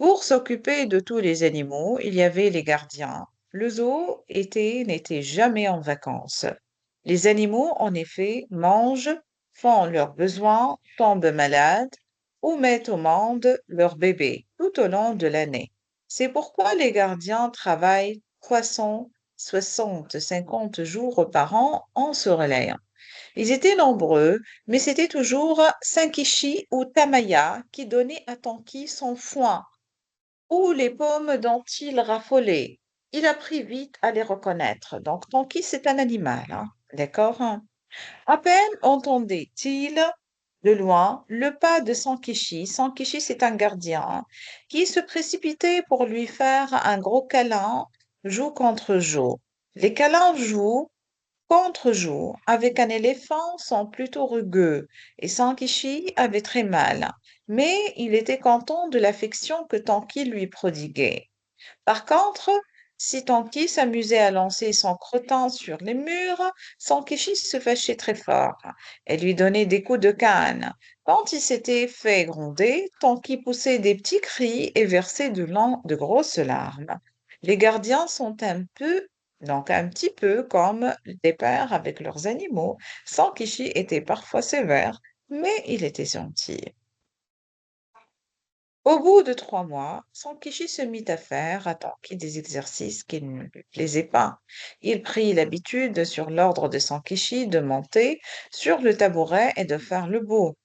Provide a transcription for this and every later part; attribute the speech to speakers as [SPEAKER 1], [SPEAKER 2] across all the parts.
[SPEAKER 1] Pour s'occuper de tous les animaux, il y avait les gardiens. Le n'était jamais en vacances. Les animaux, en effet, mangent, font leurs besoins, tombent malades ou mettent au monde leurs bébés tout au long de l'année. C'est pourquoi les gardiens travaillent 360, 50 jours par an en se relayant. Ils étaient nombreux, mais c'était toujours Sankichi ou Tamaya qui donnait à Tanki son foin ou les pommes dont il raffolait. Il apprit vite à les reconnaître. Donc, Tanki, c'est un animal, hein, d'accord? À peine entendait-il de loin le pas de Sankichi. Sankichi, c'est un gardien hein, qui se précipitait pour lui faire un gros câlin, joue contre joue. Les câlins jouent contre jour avec un éléphant sont plutôt rugueux et Sankichi avait très mal, mais il était content de l'affection que Tanki lui prodiguait. Par contre, si Tanki s'amusait à lancer son crottin sur les murs, Sankichi se fâchait très fort et lui donnait des coups de canne. Quand il s'était fait gronder, Tanki poussait des petits cris et versait de grosses larmes. Les gardiens sont donc un petit peu comme des pères avec leurs animaux. Sankichi était parfois sévère, mais il était gentil. Au bout de 3 mois, Sankichi se mit à faire à Tanki des exercices qui ne lui plaisaient pas. Il prit l'habitude, sur l'ordre de Sankichi, de monter sur le tabouret et de faire le beau.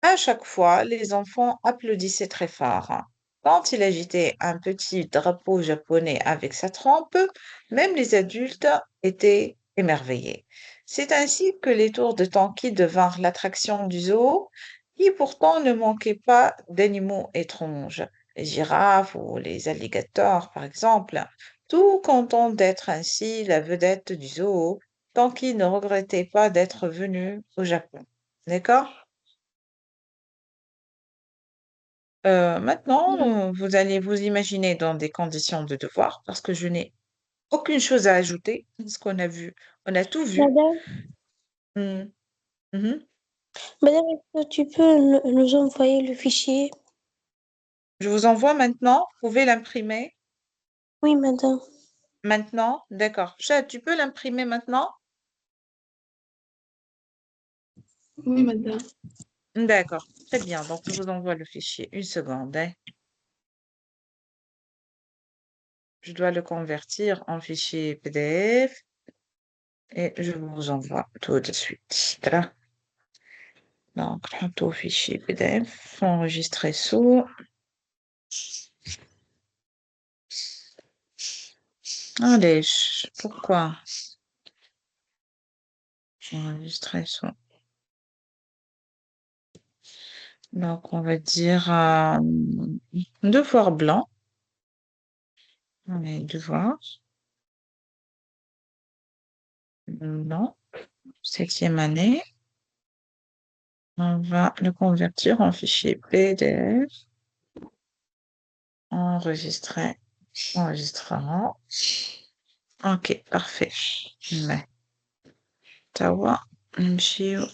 [SPEAKER 1] À chaque fois, les enfants applaudissaient très fort. Quand il agitait un petit drapeau japonais avec sa trempe, même les adultes étaient émerveillés. C'est ainsi que les tours de Tanki devinrent l'attraction du zoo, qui pourtant ne manquait pas d'animaux étranges, les girafes ou les alligators par exemple. Tout content d'être ainsi la vedette du zoo, Tanki ne regrettait pas d'être venu au Japon. D'accord? Maintenant,
[SPEAKER 2] Hmm.
[SPEAKER 1] vous allez vous imaginer dans des conditions de devoir parce que je n'ai aucune chose à ajouter à ce qu'on a vu. On a tout vu.
[SPEAKER 2] Madame,
[SPEAKER 1] Mm, mhm.
[SPEAKER 2] Madame, est-ce que tu peux nous envoyer le fichier?
[SPEAKER 1] Je vous envoie maintenant. Vous pouvez l'imprimer
[SPEAKER 2] Oui, madame.
[SPEAKER 1] maintenant. D'accord. Chad, tu peux l'imprimer maintenant?
[SPEAKER 2] Oui, madame.
[SPEAKER 1] D'accord. Très bien. Donc, je vous envoie le fichier. Une seconde, hein. Je dois le convertir en fichier PDF et je vous envoie tout de suite. Voilà. Donc, au fichier PDF, enregistrer sous. Allez, pourquoi? Enregistrer sous. Donc, on va dire devoir blanc. Allez, devoir blanc. 7e année. On va le convertir en fichier PDF. Enregistrer. Enregistrement. Ok, parfait. Mais, Tawa, Mchio,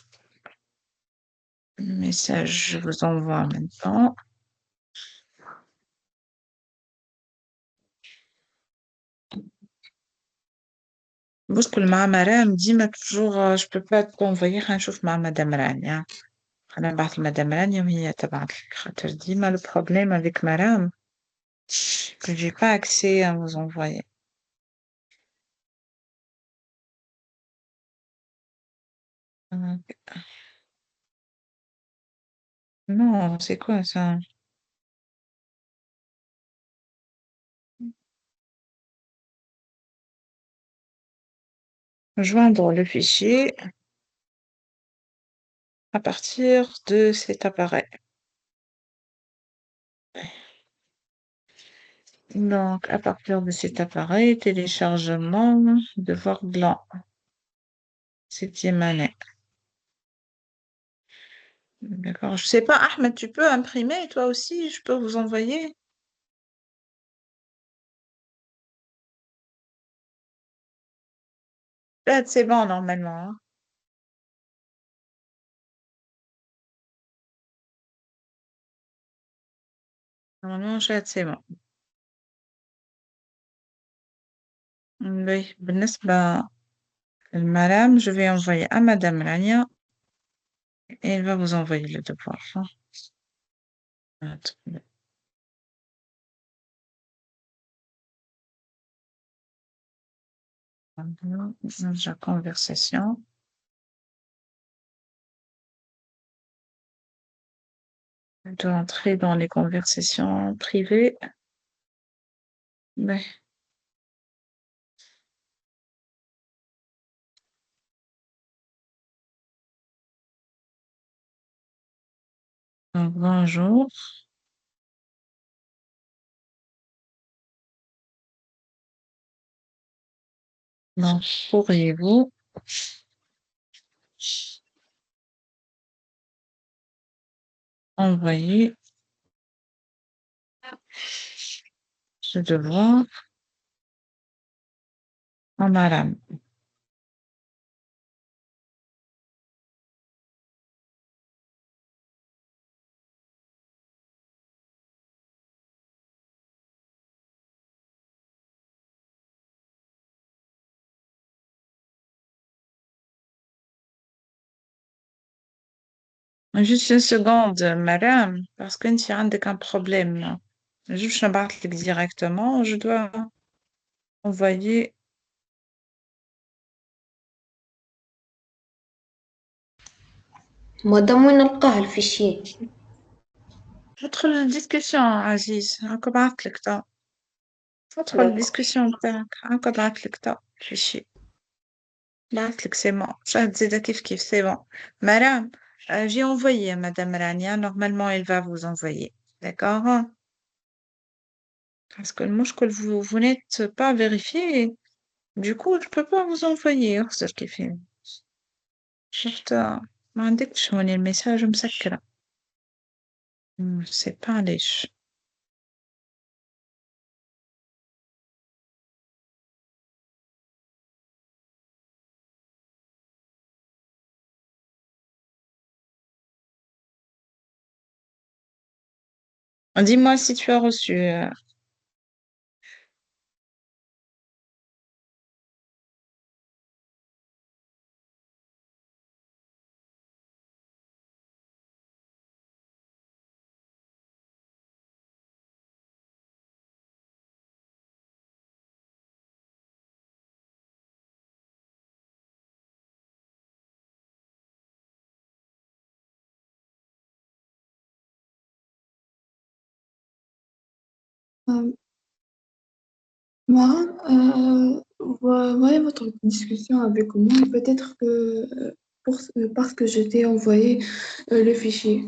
[SPEAKER 1] message, je vous envoie maintenant. بصوا مع مرام ديما توجور جو بو با تونفويي نشوف مع مدام رانيا انا نبعث لمدام رانيا وهي تبعت لك خاطر ديما البروبليم افيك مرام que j'ai pas accès à vous envoyer. Non, c'est quoi ça? Joindre le fichier à partir de cet appareil. Donc, à partir de cet appareil, téléchargement, devoir blanc, 7e année. D'accord. Je sais pas, Ahmed, tu peux imprimer, toi aussi, je peux vous envoyer. Là, c'est bon, normalement, hein. Normalement, chat, c'est bon. Oui, بالنسبة للملام, je vais envoyer à Madame Rania et elle va vous envoyer le devoir, hein. Attendez. La conversation. Je dois entrer dans les conversations privées. Mais, donc, bonjour. Donc, pourriez-vous envoyer ce devoir à Madame? Juste une seconde, Madame, parce que tu as un problème. Je نبعت لك directement, je dois envoyer
[SPEAKER 2] مدام وين نلقاه الفيشي؟
[SPEAKER 1] votre discussion, Aziz. هاكا بعت لك تو. ادخل
[SPEAKER 2] داكو.
[SPEAKER 1] الديسكسيون بتاعك هاكا بعت لك تو شي بعت لك سي بون شاهد زيدا كيف سي بون madame j'ai envoyé à Madame Rania normalement elle va vous envoyer d'accord parce que المشكل vous n'êtes pas vérifié du coup je peux pas vous envoyer خسر كيفين شفت ما عندكش هون الميساج مسكرة سي با علاش dis-moi si tu as reçu
[SPEAKER 3] Euh, Mara, voilà votre discussion avec moi. Peut-être que parce que je t'ai envoyé le fichier.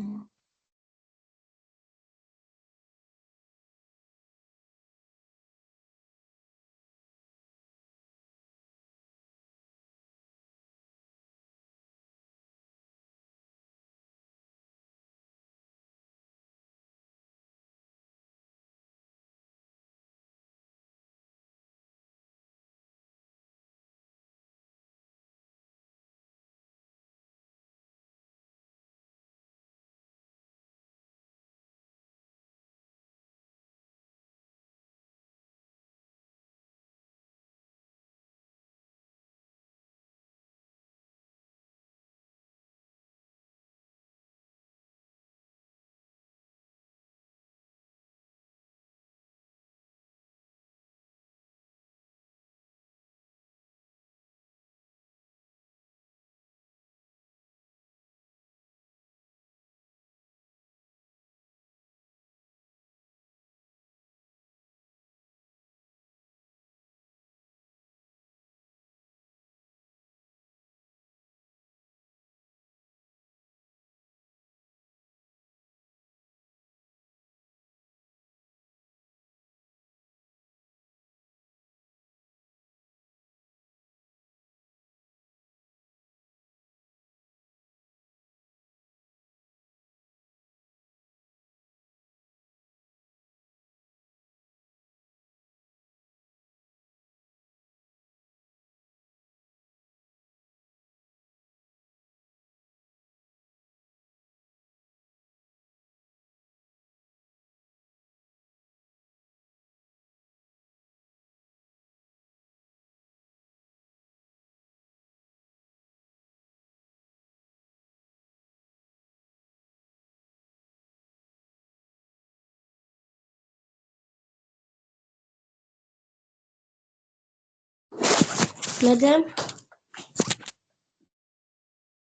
[SPEAKER 2] Madame,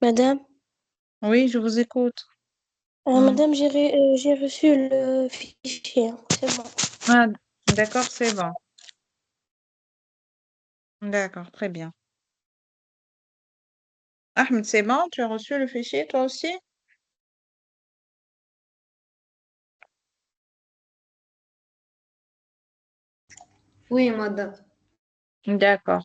[SPEAKER 2] madame,
[SPEAKER 1] Oui, je vous écoute. Hmm.
[SPEAKER 2] madame, j'ai reçu le fichier, hein. C'est bon.
[SPEAKER 1] Ah, d'accord, c'est bon. D'accord, très bien. Ahmed, c'est bon? Tu as reçu le fichier, toi aussi?
[SPEAKER 4] Oui, madame.
[SPEAKER 1] D'accord.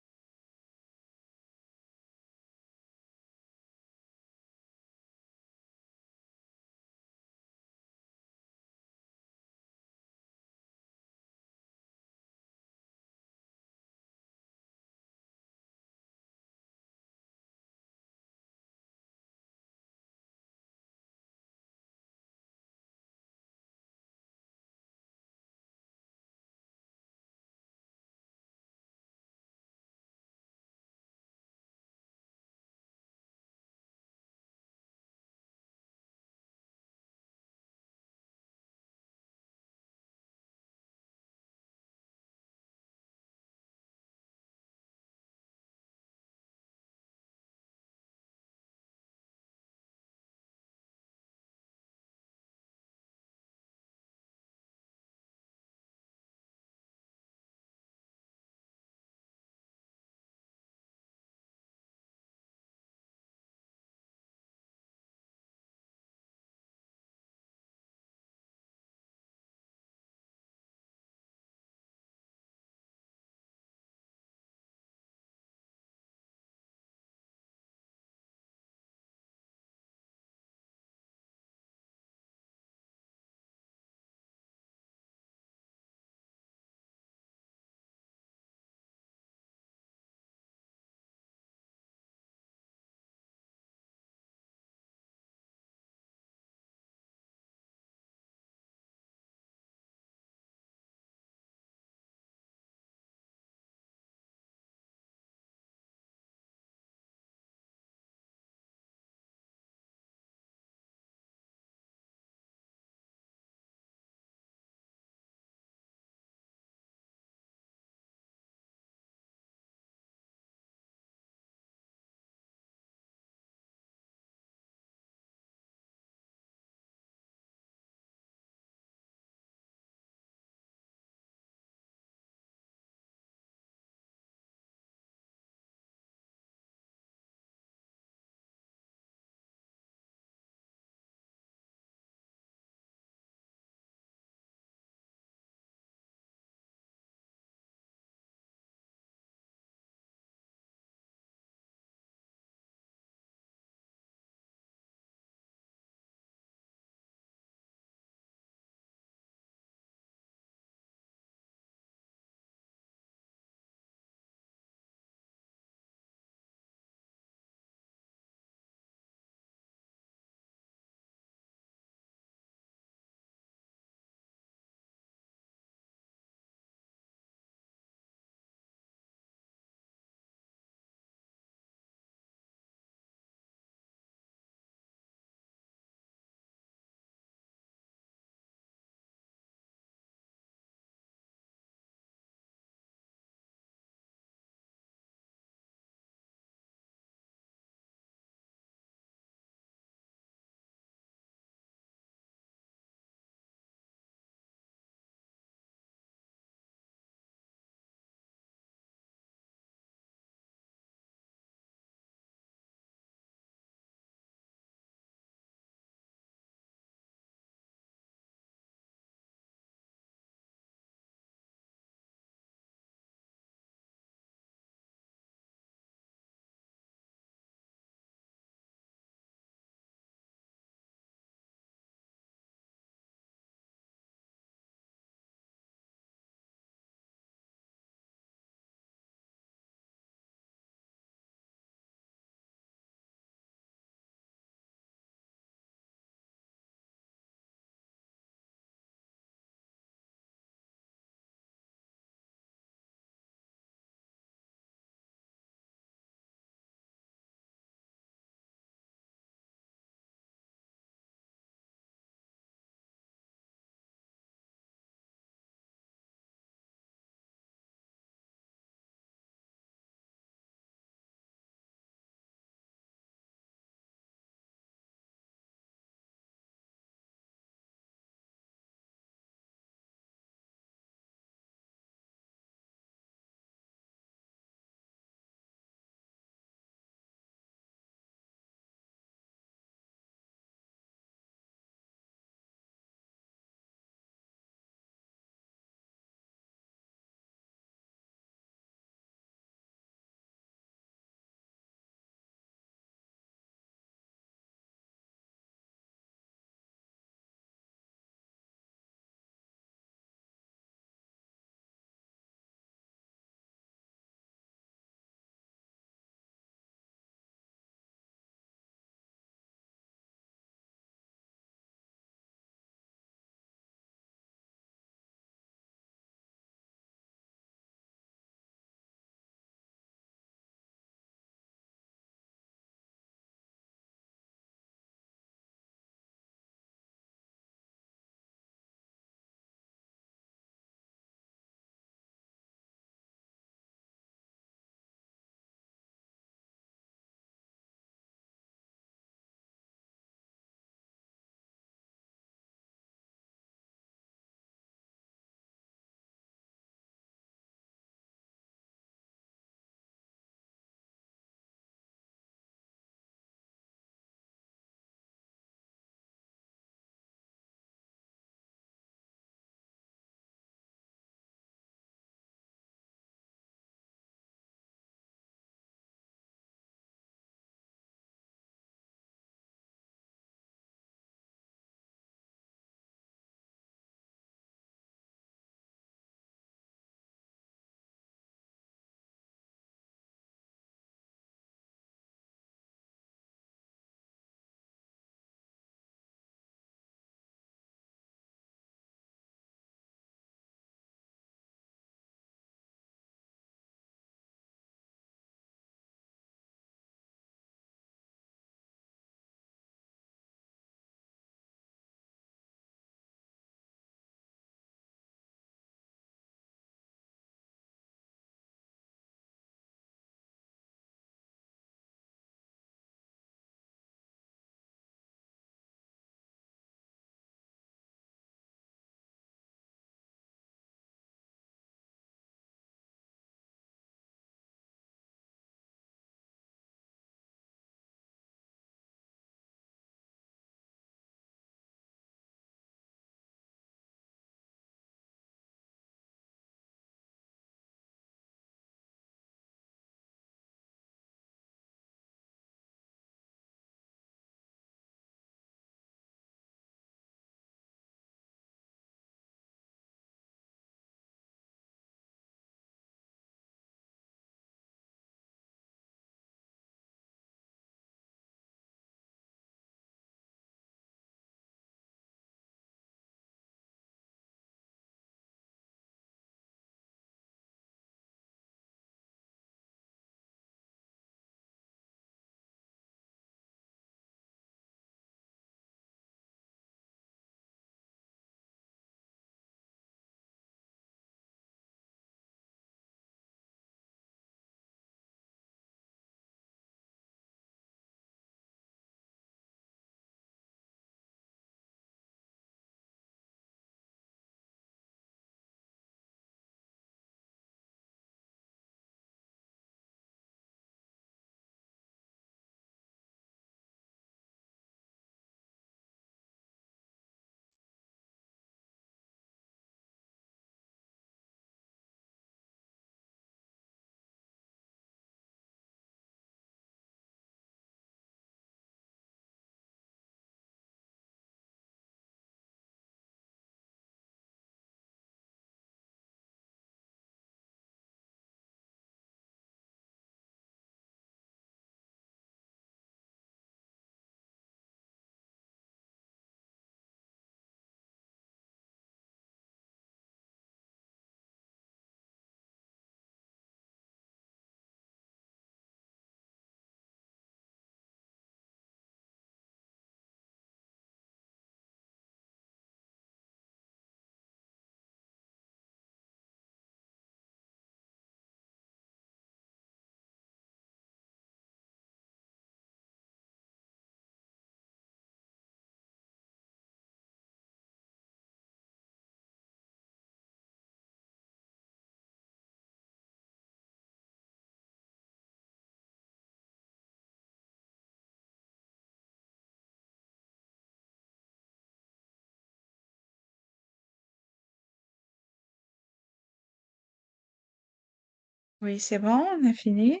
[SPEAKER 1] Oui, c'est bon, on a fini.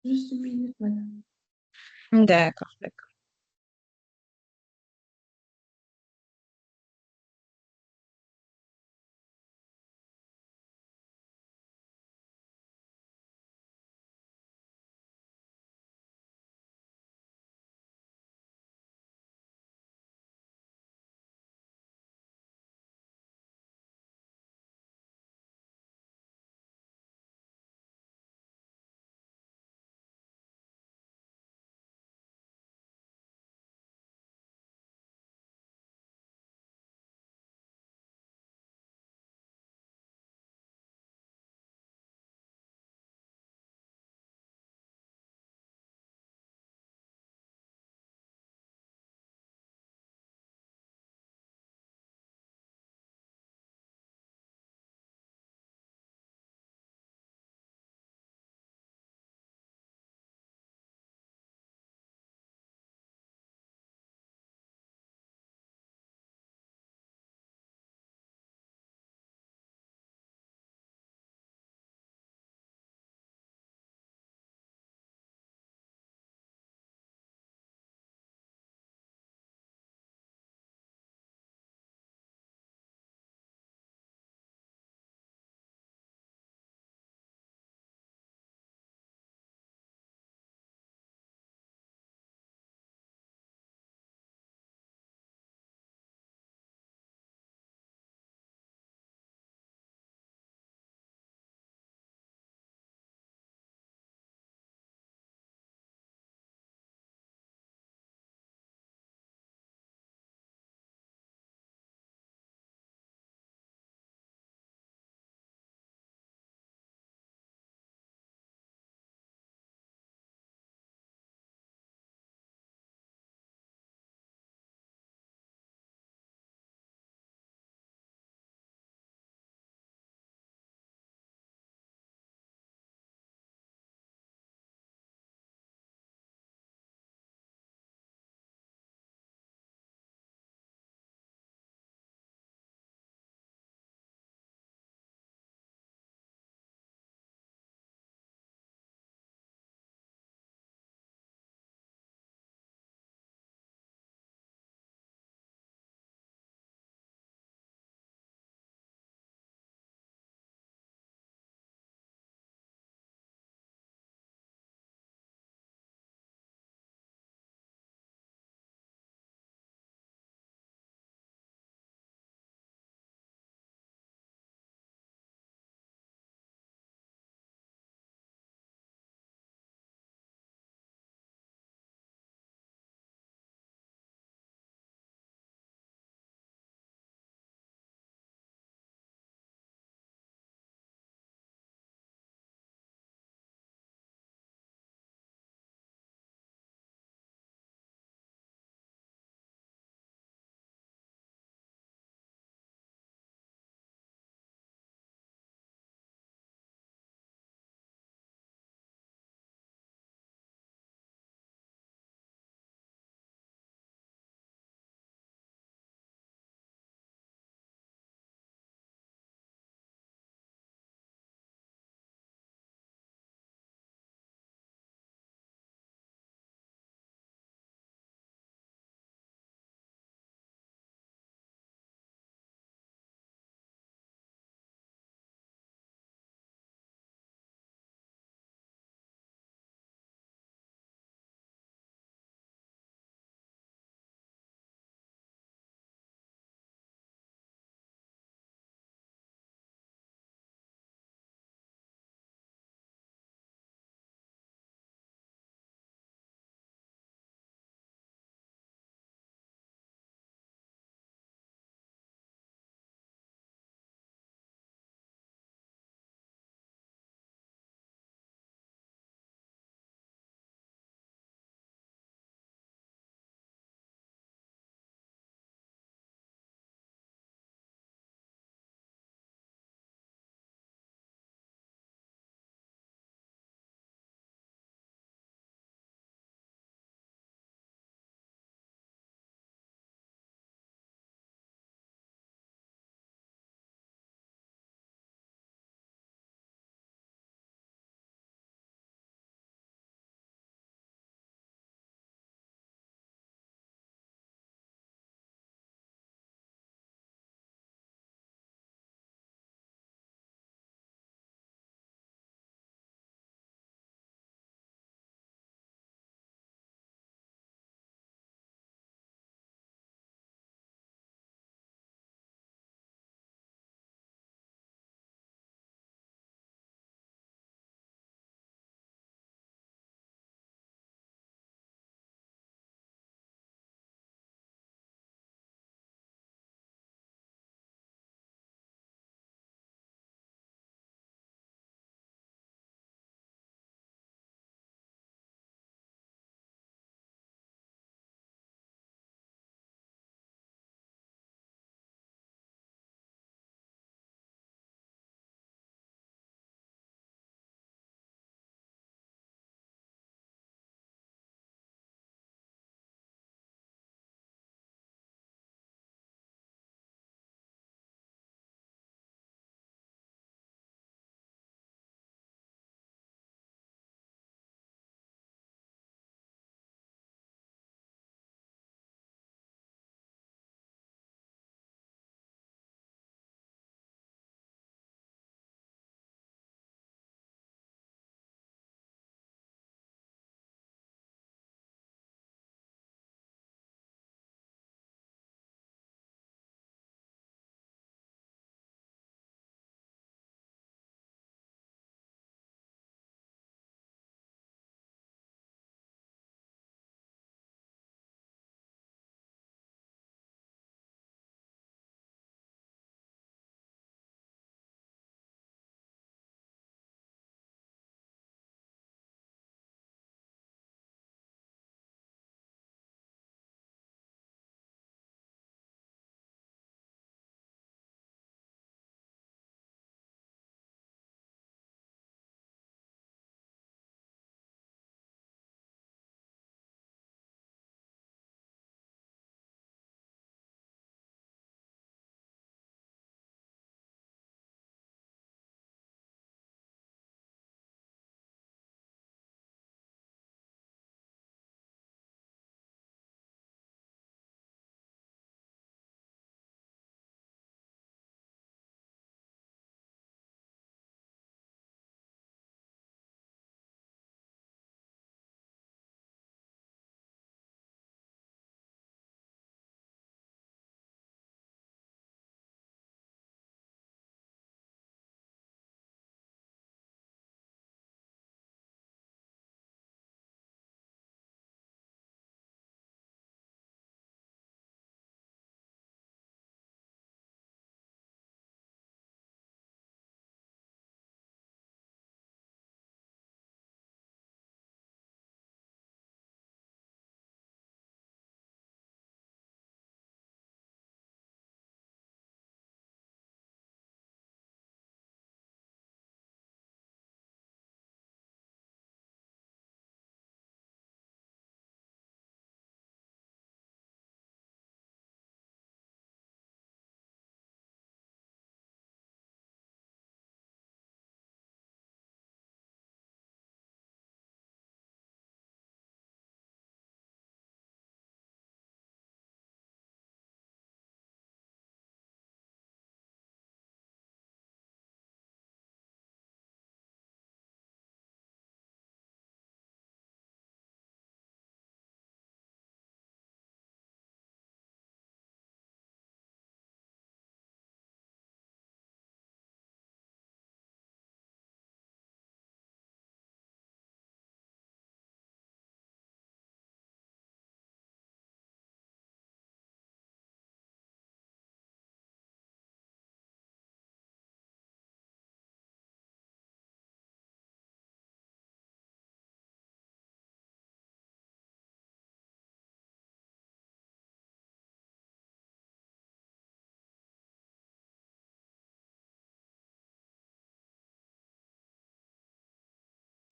[SPEAKER 3] Juste une minute, madame.
[SPEAKER 1] D'accord, d'accord.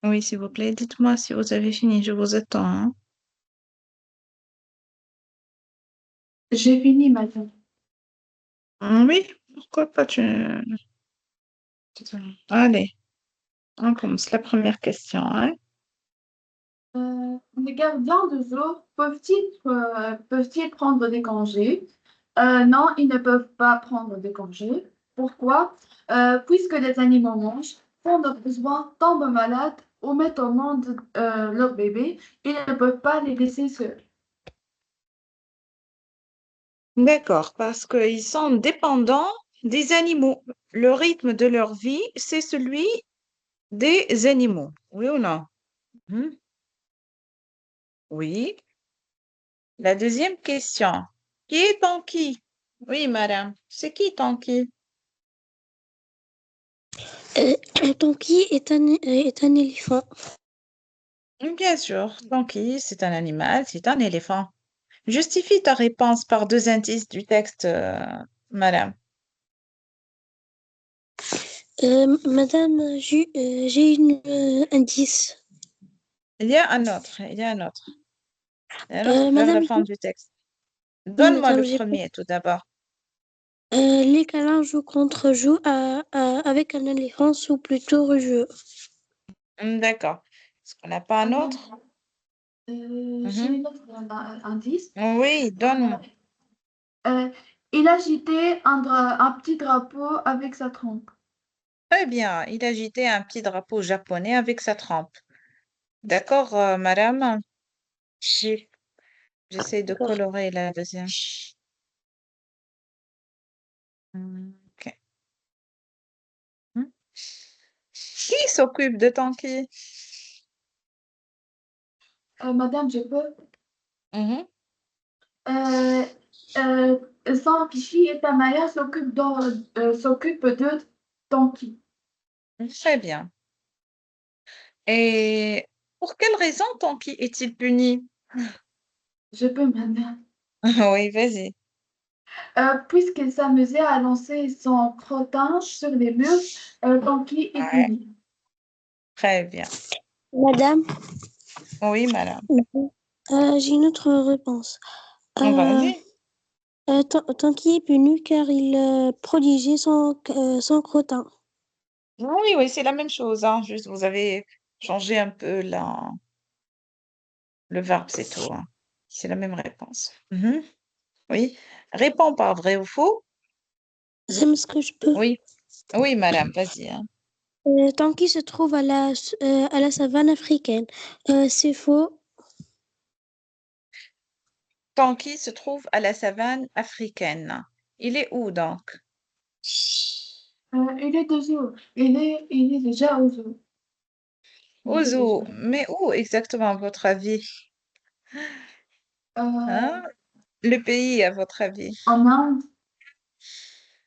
[SPEAKER 1] Oui, s'il vous plaît, dites-moi si vous avez fini, je vous attends, hein.
[SPEAKER 3] J'ai fini, madame.
[SPEAKER 1] Oui, pourquoi pas Allez, on commence la première question, hein.
[SPEAKER 3] Les gardiens de zoo peuvent-ils prendre des congés? Non, ils ne peuvent pas prendre des congés. Pourquoi? Puisque les animaux mangent, font leurs besoins, tombent malades ou mettent au monde leur bébé, ils ne peuvent pas les laisser seuls.
[SPEAKER 1] D'accord, parce qu'ils sont dépendants des animaux. Le rythme de leur vie, c'est celui des animaux. Oui ou non? Mhm. Oui. La deuxième question. Qui est Tonki? Oui, madame. C'est qui Tonki?
[SPEAKER 2] Tonki est un éléphant.
[SPEAKER 1] Bien sûr, Tonki, c'est un animal, c'est un éléphant. Justifie ta réponse par deux indices du texte, madame.
[SPEAKER 2] Madame, j'ai une indice.
[SPEAKER 1] Il y a un autre, il y a un autre. Il y a un autre vers la
[SPEAKER 2] Madame,
[SPEAKER 1] fin du texte.
[SPEAKER 2] oui,
[SPEAKER 1] Donne-moi
[SPEAKER 2] madame,
[SPEAKER 1] le
[SPEAKER 2] j'ai pas.
[SPEAKER 1] premier tout d'abord.
[SPEAKER 2] Les câlins jouent contre jouent avec un éléphant ou plutôt rejouent.
[SPEAKER 1] D'accord. Est-ce qu'on n'a pas un autre?
[SPEAKER 3] J'ai
[SPEAKER 1] Mhm.
[SPEAKER 3] une autre indice.
[SPEAKER 1] Oui, donne-moi.
[SPEAKER 3] Euh, il agitait un petit drapeau avec sa trompe.
[SPEAKER 1] Très bien. Il agitait un petit drapeau japonais avec sa trempe. D'accord, madame? J'ai- J'essaie de
[SPEAKER 2] D'accord.
[SPEAKER 1] colorer la deuxième. Ok. Hmm. Qui s'occupe de Tanki?
[SPEAKER 3] Madame, je peux.
[SPEAKER 1] Mhm.
[SPEAKER 3] Euh, Sans Kishi et Tamaya s'occupent de Tonki.
[SPEAKER 1] Très bien. Et pour quelle raison Tanki est-il puni?
[SPEAKER 3] Je peux, madame.
[SPEAKER 1] Oui, vas-y.
[SPEAKER 3] Puisqu'il s'amusait à lancer son crottin sur les murs, Tonki est
[SPEAKER 1] Ouais,
[SPEAKER 3] puni.
[SPEAKER 1] très bien.
[SPEAKER 2] Madame,
[SPEAKER 1] Oui, madame.
[SPEAKER 2] j'ai une autre réponse. Euh,
[SPEAKER 1] Vas-y.
[SPEAKER 2] Tonki est puni car il prodigeait son crottin.
[SPEAKER 1] Oui, oui, c'est la même chose, hein. Juste, vous avez changé un peu le verbe, c'est tout, hein. C'est la même réponse. Mhm. Oui. Réponds par vrai ou faux.
[SPEAKER 2] J'aime ce que je peux.
[SPEAKER 1] Oui. Oui, madame, vas-y, hein.
[SPEAKER 2] Tonki se trouve à la savane africaine. C'est faux.
[SPEAKER 1] Tanki se trouve à la savane africaine. Il est où donc?
[SPEAKER 3] Il est de zoo. Il est déjà au zoo.
[SPEAKER 1] Au
[SPEAKER 3] Il est déjà.
[SPEAKER 1] zoo. Mais où exactement, à votre avis?
[SPEAKER 3] Euh,
[SPEAKER 1] Hein? Le pays, à votre avis?
[SPEAKER 3] En Inde,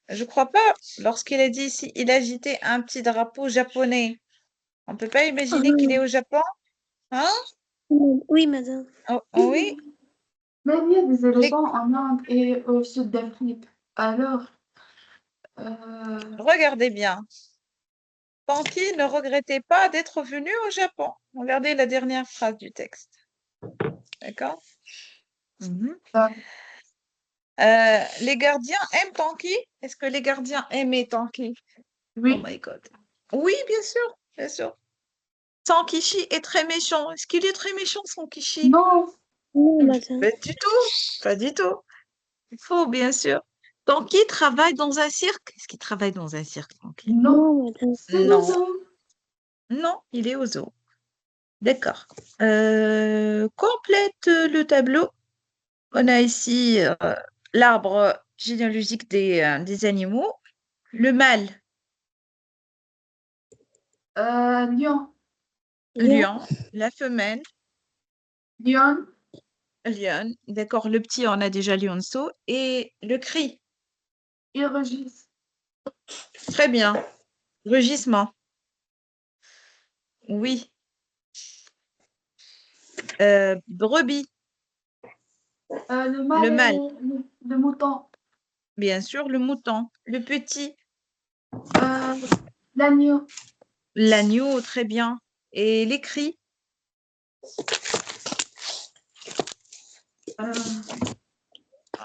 [SPEAKER 1] Je crois pas. Lorsqu'il a dit ici, il agitait un petit drapeau japonais. On peut pas imaginer qu'il est
[SPEAKER 2] Ah,
[SPEAKER 1] au Japon? Hein?
[SPEAKER 2] oui, madame.
[SPEAKER 1] Oh,
[SPEAKER 3] oui,
[SPEAKER 1] oh oui.
[SPEAKER 3] mais il y a des
[SPEAKER 1] Les-
[SPEAKER 3] éléphants en Inde et au sud d'Afrique. Alors, euh,
[SPEAKER 1] Regardez bien. Panky ne regrettait pas d'être venu au Japon. Regardez la dernière phrase du texte. D'accord? Mhm.
[SPEAKER 3] bah,
[SPEAKER 1] Les gardiens aiment Panky? Est-ce que les gardiens aimaient Panky? Oh
[SPEAKER 3] oui,
[SPEAKER 1] my God. Oui, bien sûr, bien sûr. Son Kishi est très méchant. Est-ce qu'il est très méchant, son Kishi?
[SPEAKER 3] non,
[SPEAKER 2] Non, madame.
[SPEAKER 1] Pas du tout. Pas du tout. Il faut, bien sûr. Panky travaille dans un cirque. Est-ce qu'il travaille dans un cirque, Panky?
[SPEAKER 3] non,
[SPEAKER 2] Non, madame.
[SPEAKER 3] c'est le
[SPEAKER 1] Non.
[SPEAKER 3] zoo.
[SPEAKER 1] Non, il est au zoo. D'accord. Complète le tableau. On a ici l'arbre généalogique des animaux. Le mâle,
[SPEAKER 3] Lion,
[SPEAKER 2] Lion,
[SPEAKER 1] lion. La femelle,
[SPEAKER 3] lion,
[SPEAKER 1] lionne. D'accord. Le petit, on a déjà lionceau. Et le cri.
[SPEAKER 3] ils rugissent.
[SPEAKER 1] Très bien. Rugissement. Oui. Brebis.
[SPEAKER 3] Le
[SPEAKER 1] Le
[SPEAKER 3] mâle
[SPEAKER 1] mâle.
[SPEAKER 3] et le mouton.
[SPEAKER 1] Bien sûr, le mouton. Le petit.
[SPEAKER 3] Euh, L'agneau.
[SPEAKER 1] L'agneau. Très bien. Et l'écrit,
[SPEAKER 3] Euh,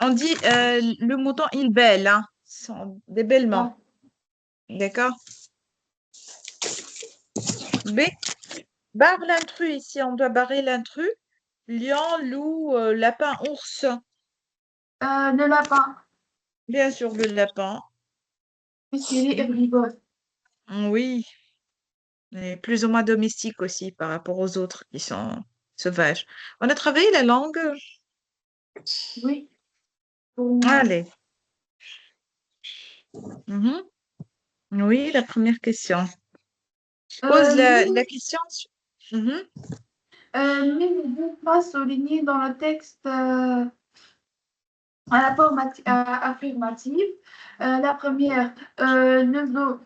[SPEAKER 1] on dit le mouton, il bêle, hein. Ce sont des bêlements.
[SPEAKER 3] ah,
[SPEAKER 1] D'accord? B, barre l'intrus ici, on doit barrer l'intrus. Lion, loup, lapin, ours.
[SPEAKER 3] le lapin,
[SPEAKER 1] Bien sûr, le lapin.
[SPEAKER 3] puisqu'il est herbivore.
[SPEAKER 1] Oui, et plus ou moins domestique aussi par rapport aux autres qui sont sauvages. On a travaillé la langue.
[SPEAKER 3] Oui, pour moi.
[SPEAKER 1] Allez. Mhm. Oui, la première question. Pose la
[SPEAKER 3] Mais,
[SPEAKER 1] question. Mhm.
[SPEAKER 3] mais ne vous pas souligner dans le texte à la affirmative. La première, le zoo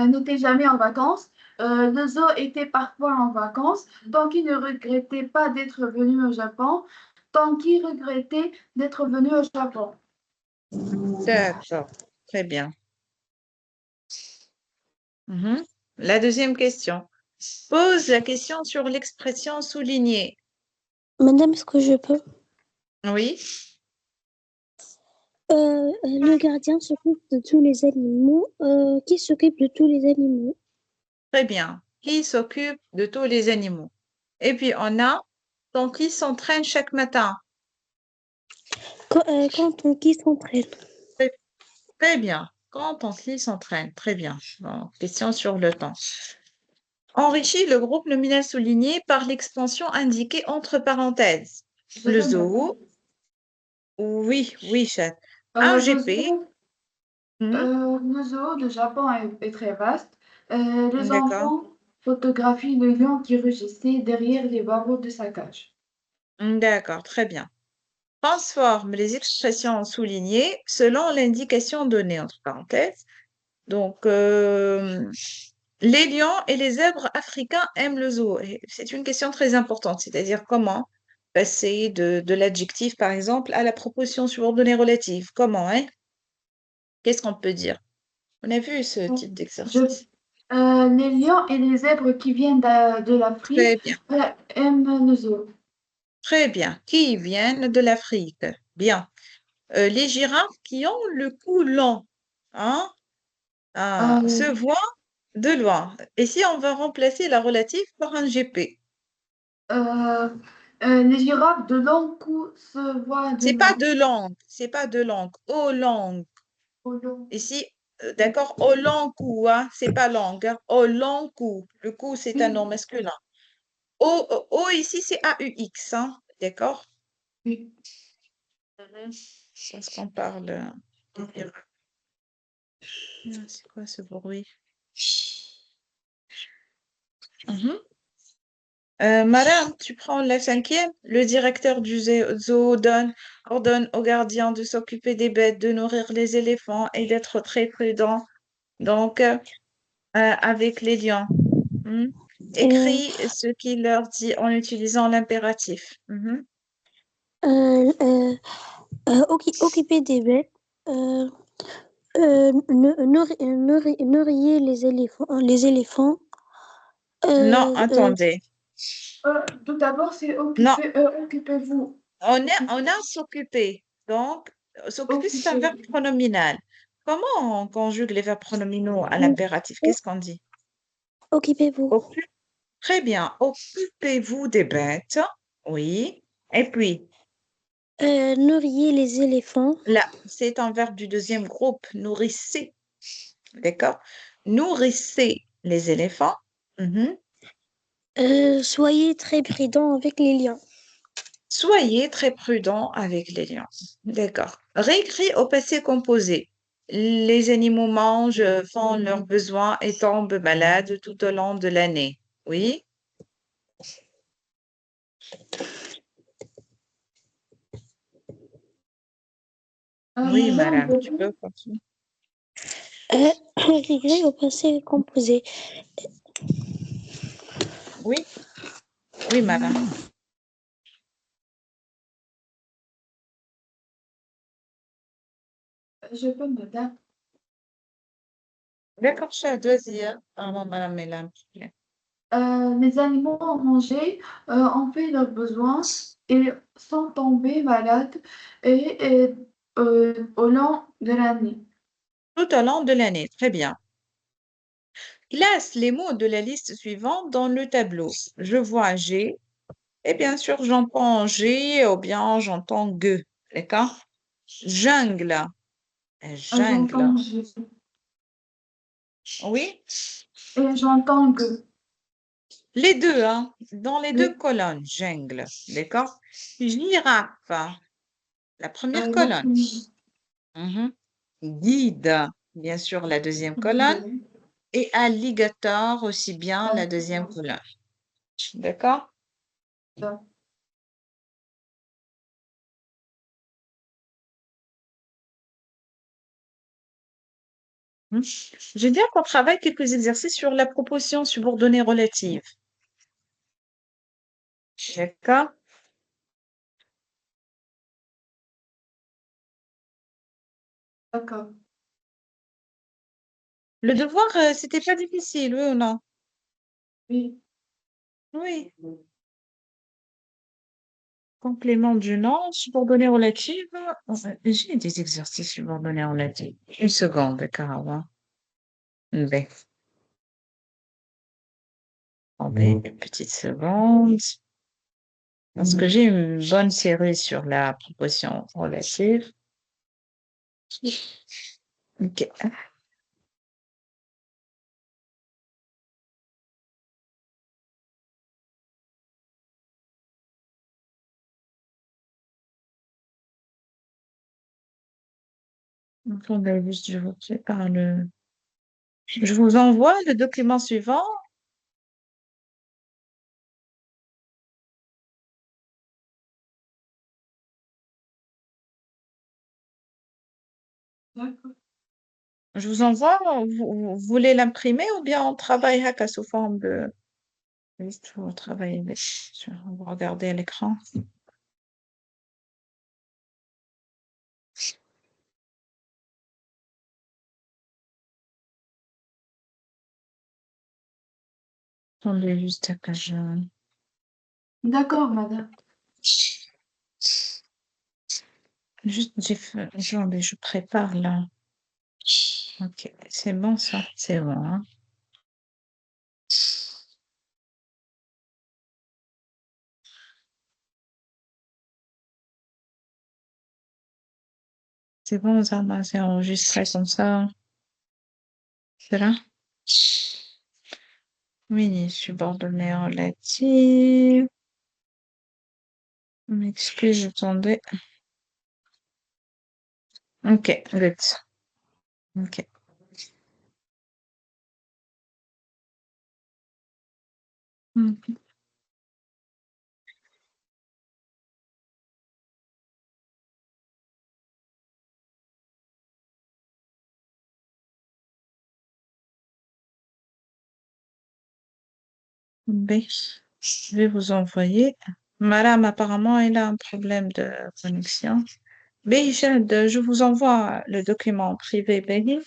[SPEAKER 3] n'était jamais en vacances. Le zoo était parfois en vacances, tant qu'il ne regrettait pas d'être venu au Japon, tant qu'il regrettait d'être venu au Japon.
[SPEAKER 1] D'accord, très bien. Mhm. La deuxième question. Pose la question sur l'expression soulignée.
[SPEAKER 2] Madame, est-ce que je peux?
[SPEAKER 1] Oui,
[SPEAKER 2] Le gardien s'occupe de tous les animaux. Qui s'occupe de tous les animaux?
[SPEAKER 1] très bien. Qui s'occupe de tous les animaux? Et puis on a donc qui s'entraîne chaque matin.
[SPEAKER 2] Quand on qui s'entraîne.
[SPEAKER 1] Très, très bien. Quand on qui s'entraîne, très bien. Bon, question sur le temps. Enrichit le groupe nominal souligné par l'expansion indiquée entre parenthèses.
[SPEAKER 3] Je
[SPEAKER 1] Le
[SPEAKER 3] peux me répondre.
[SPEAKER 1] zoo, oui, oui, chat. Un
[SPEAKER 3] Le
[SPEAKER 1] GP.
[SPEAKER 3] zoo, le zoo de Japon est très vaste. Les
[SPEAKER 1] D'accord.
[SPEAKER 3] enfants photographient le lion qui rugissait derrière les barreaux de sa cage.
[SPEAKER 1] D'accord, très bien. Transforme les expressions soulignées selon l'indication donnée entre parenthèses. Donc, les lions et les zèbres africains aiment le zoo. Et c'est une question très importante, c'est-à-dire comment passer de l'adjectif, par exemple, à la proposition subordonnée relative. Comment, hein? Qu'est-ce qu'on peut dire? On a vu ce type
[SPEAKER 3] Je,
[SPEAKER 1] d'exercice.
[SPEAKER 3] les lions et les zèbres qui viennent de l'Afrique
[SPEAKER 1] Très bien,
[SPEAKER 3] aiment le zoo.
[SPEAKER 1] très bien. Qui viennent de l'Afrique? Bien. Les girafes qui ont le cou long, hein? Ah,
[SPEAKER 3] Euh,
[SPEAKER 1] se voient de loin. Et si on va remplacer la relative par un GP?
[SPEAKER 3] euh, les girafes de long cou se voient de
[SPEAKER 1] C'est pas
[SPEAKER 3] loin.
[SPEAKER 1] de langue, c'est pas de langue, au langue.
[SPEAKER 3] Au long.
[SPEAKER 1] Ici, d'accord, au long cou, hein, c'est pas langue, hein, au long cou. Le cou, c'est un nom
[SPEAKER 3] Oui,
[SPEAKER 1] masculin. O ici, c'est AUX, hein, d'accord?
[SPEAKER 3] oui.
[SPEAKER 1] Mhm. Parce qu'on parle des girafes. Ah, c'est quoi ce bruit? Mhm. Madame, tu prends la cinquième. Le directeur du zoo ordonne aux gardiens de s'occuper des bêtes, de nourrir les éléphants et d'être très prudent. Donc, avec les lions. Hmm.
[SPEAKER 2] Euh,
[SPEAKER 1] Écris ce qu'il leur dit en utilisant l'impératif. Mhm.
[SPEAKER 2] euh, euh, Occuper des bêtes. Euh, Nourrir les éléphants.
[SPEAKER 1] Non,
[SPEAKER 2] Euh, euh,
[SPEAKER 1] attendez.
[SPEAKER 3] Tout d'abord, c'est
[SPEAKER 1] Non,
[SPEAKER 3] occupez-vous.
[SPEAKER 1] on a s'occuper. Donc, s'occuper, c'est un verbe
[SPEAKER 3] Occupez-vous.
[SPEAKER 1] pronominal. Comment on conjugue les verbes pronominaux à l'impératif? Qu'est-ce qu'on dit?
[SPEAKER 2] Occupez-vous.
[SPEAKER 1] Occupe- Très bien. Occupez-vous des bêtes. Oui. Et puis,
[SPEAKER 2] Nourrir les éléphants.
[SPEAKER 1] là, c'est un verbe du deuxième groupe. Nourrissez. D'accord? Nourrissez les éléphants. Mhm.
[SPEAKER 2] Soyez très prudents avec les lions.
[SPEAKER 1] Soyez très prudent avec les lions. D'accord. Réécrit au passé composé. Les animaux mangent, font leurs besoins et tombent malades tout au long de l'année. Oui? Oui,
[SPEAKER 3] Madame,
[SPEAKER 1] madame, tu peux continuer.
[SPEAKER 2] Régrès au passé composé.
[SPEAKER 1] Oui, oui, madame.
[SPEAKER 3] je peux me dire.
[SPEAKER 1] D'accord, cher deuxième. Pardon, madame Mélam.
[SPEAKER 3] les animaux ont mangé, ont fait leurs besoins et sont tombés malades et, au long de l'année.
[SPEAKER 1] Tout au long de l'année. Très bien. Classe les mots de la liste suivante dans le tableau. Je vois G et bien sûr j'entends G ou bien j'entends G. D'accord? Jungle. Jungle.
[SPEAKER 3] J'entends G
[SPEAKER 1] Oui?
[SPEAKER 3] et j'entends G.
[SPEAKER 1] Les deux, hein? Dans les deux
[SPEAKER 3] Oui,
[SPEAKER 1] colonnes. Jungle. D'accord? Girafe. La première
[SPEAKER 3] la
[SPEAKER 1] colonne.
[SPEAKER 3] première.
[SPEAKER 1] Mhm. Guide. Bien sûr, la deuxième colonne. Et alligator aussi bien la deuxième colonne. D'accord? Hmm. Je veux dire qu'on travaille quelques exercices sur la proposition subordonnée relative. D'accord?
[SPEAKER 3] D'accord.
[SPEAKER 1] Le devoir, c'était pas difficile, oui ou non?
[SPEAKER 3] Oui,
[SPEAKER 1] Oui. Complément du nom, subordonnée relative. J'ai des exercices subordonnés relatifs. Une seconde, d'accord. Hein. Ben, attendez une petite seconde. Parce que j'ai une bonne série sur la proposition relative. Ok. Attendez, juste, je vous prépare le... Je vous envoie le document suivant.
[SPEAKER 3] d'accord.
[SPEAKER 1] Je vous envoie. Vous voulez l'imprimer ou bien on travaille haka sous forme de... Juste, vous travaillez avec... Vous regardez à l'écran. Attendez juste que je...
[SPEAKER 3] D'accord, madame.
[SPEAKER 1] Juste, attendez, je prépare là. Ok, c'est bon ça, c'est bon. Hein. C'est bon, ça, c'est enregistré comme ça. C'est là? Oui, subordonnée relative. M'excuse, attendez. Ok, good. Ok. Mhm. B. Je vais vous envoyer. Madame, apparemment, elle a un problème de connexion. B, je vous envoie le document privé B.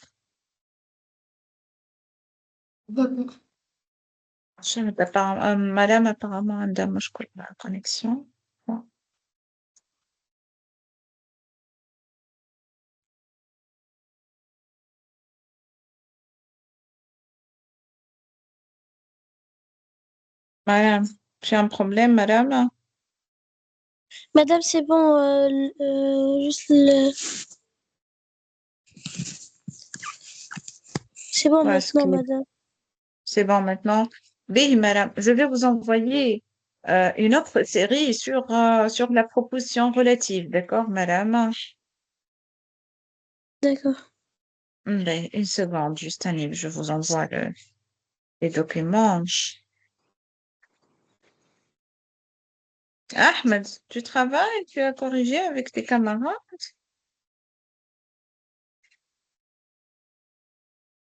[SPEAKER 3] D'accord.
[SPEAKER 1] Madame, apparemment, عندها مشكلة مع connexion. Madame, j'ai un problème, madame.
[SPEAKER 2] Madame, c'est bon, juste le... C'est bon
[SPEAKER 1] Parce
[SPEAKER 2] maintenant,
[SPEAKER 1] que
[SPEAKER 2] madame.
[SPEAKER 1] c'est bon maintenant. Oui, madame, je vais vous envoyer une autre série sur la proposition relative, d'accord, madame?
[SPEAKER 2] D'accord.
[SPEAKER 1] Ben, une seconde, juste un je vous envoie les documents. Ahmed, tu travailles, tu as corrigé avec tes camarades?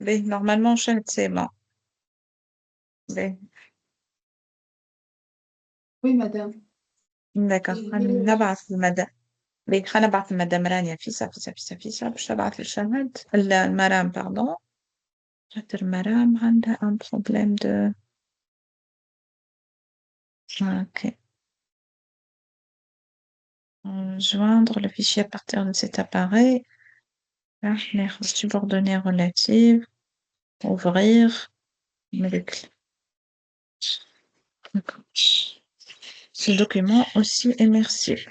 [SPEAKER 1] Ben, normalement, c'est bon. Ben,
[SPEAKER 3] Oui, madame.
[SPEAKER 1] d'accord. نبعث المدام خلينا نبعث المدام رانيا فيسا باش تبعث للشهد المرام باردون خاطر المرام عندها ان بروبليم دو OK. Joindre le fichier à partir de cet appareil. Partenaire subordonnée relative. Ouvrir. D'accord. Ce document aussi immersif.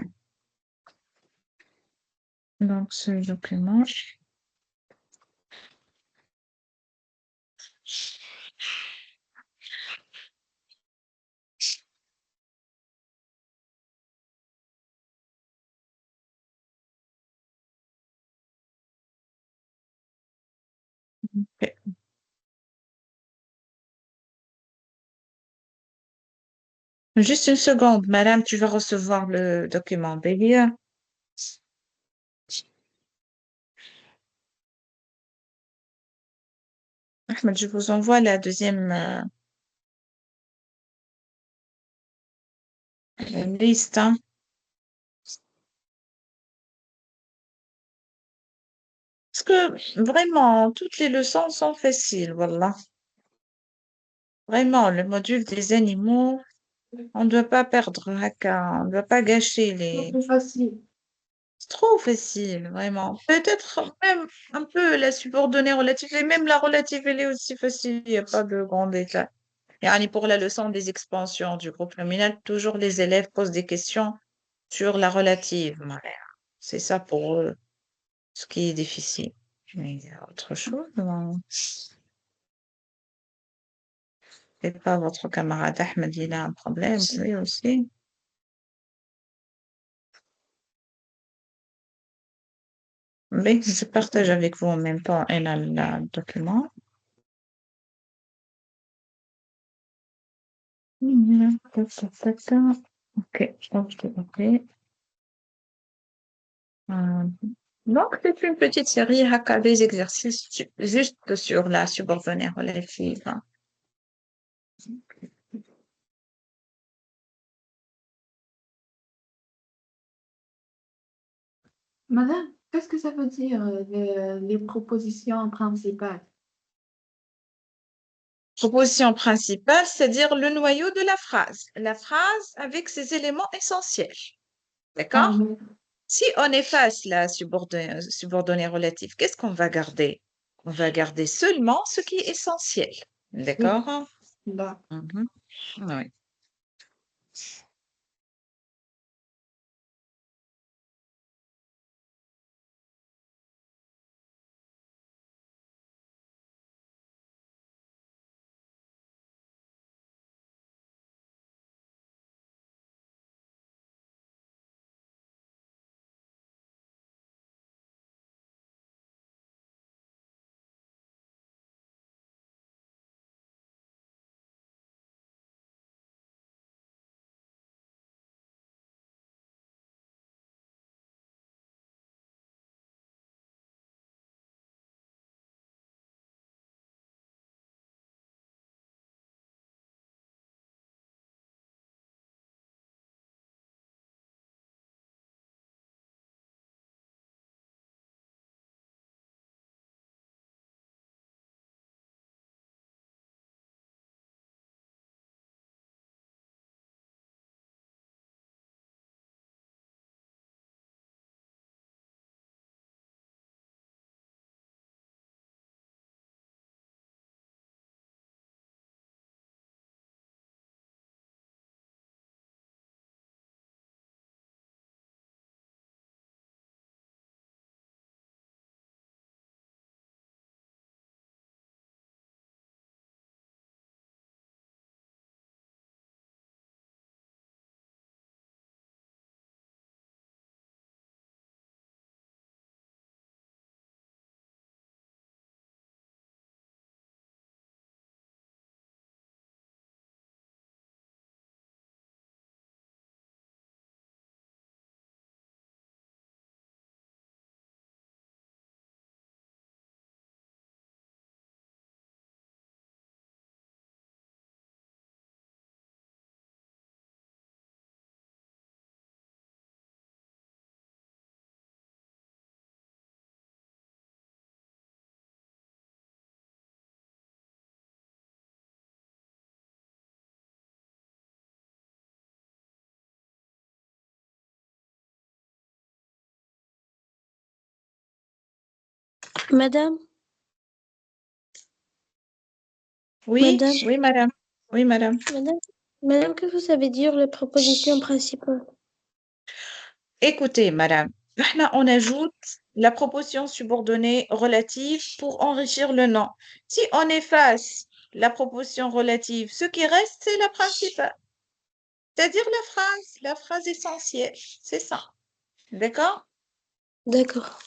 [SPEAKER 1] Donc, ce document. Ok. Juste une seconde, madame, tu vas recevoir le document. Bélia. Ahmed, je vous envoie la deuxième liste, hein. Parce que vraiment, toutes les leçons sont faciles, voilà. Vraiment, le module des animaux, on ne doit pas perdre Haka, on ne doit pas gâcher
[SPEAKER 3] C'est
[SPEAKER 1] les.
[SPEAKER 3] plus facile.
[SPEAKER 1] C'est trop facile, vraiment. Peut-être même un peu la subordonnée relative, et même la relative, elle est aussi facile, il n'y a pas de grand détail. Et pour la leçon des expansions du groupe nominal, toujours les élèves posent des questions sur la relative. Voilà. C'est ça pour eux, ce qui est difficile. Mais il y a autre chose, non? Et pas votre camarade Ahmed, il a un problème, lui aussi. Mais je partage avec vous en même temps et le document. Ok, ok, ok. Euh, Donc, c'est une petite série haka des exercices juste sur la subordonnée relative.
[SPEAKER 3] Madame, qu'est-ce que ça veut dire les propositions principales?
[SPEAKER 1] Proposition principale, c'est-à-dire le noyau de la phrase. La phrase avec ses éléments essentiels.
[SPEAKER 3] Ah,
[SPEAKER 1] D'accord?
[SPEAKER 3] oui.
[SPEAKER 1] Si on efface la subordonnée relative, qu'est-ce qu'on va garder? On va garder seulement ce qui est essentiel.
[SPEAKER 3] Oui,
[SPEAKER 1] D'accord?
[SPEAKER 3] là.
[SPEAKER 1] Mhm. Oui.
[SPEAKER 2] Madame,
[SPEAKER 1] Oui,
[SPEAKER 2] madame,
[SPEAKER 1] oui, madame. Oui, madame.
[SPEAKER 2] madame, madame, que vous savez dire les propositions principales?
[SPEAKER 1] Écoutez, madame, maintenant, on ajoute la proposition subordonnée relative pour enrichir le nom. Si on efface la proposition relative, ce qui reste, c'est la principale, c'est-à-dire la phrase essentielle. C'est ça. D'accord?
[SPEAKER 2] D'accord.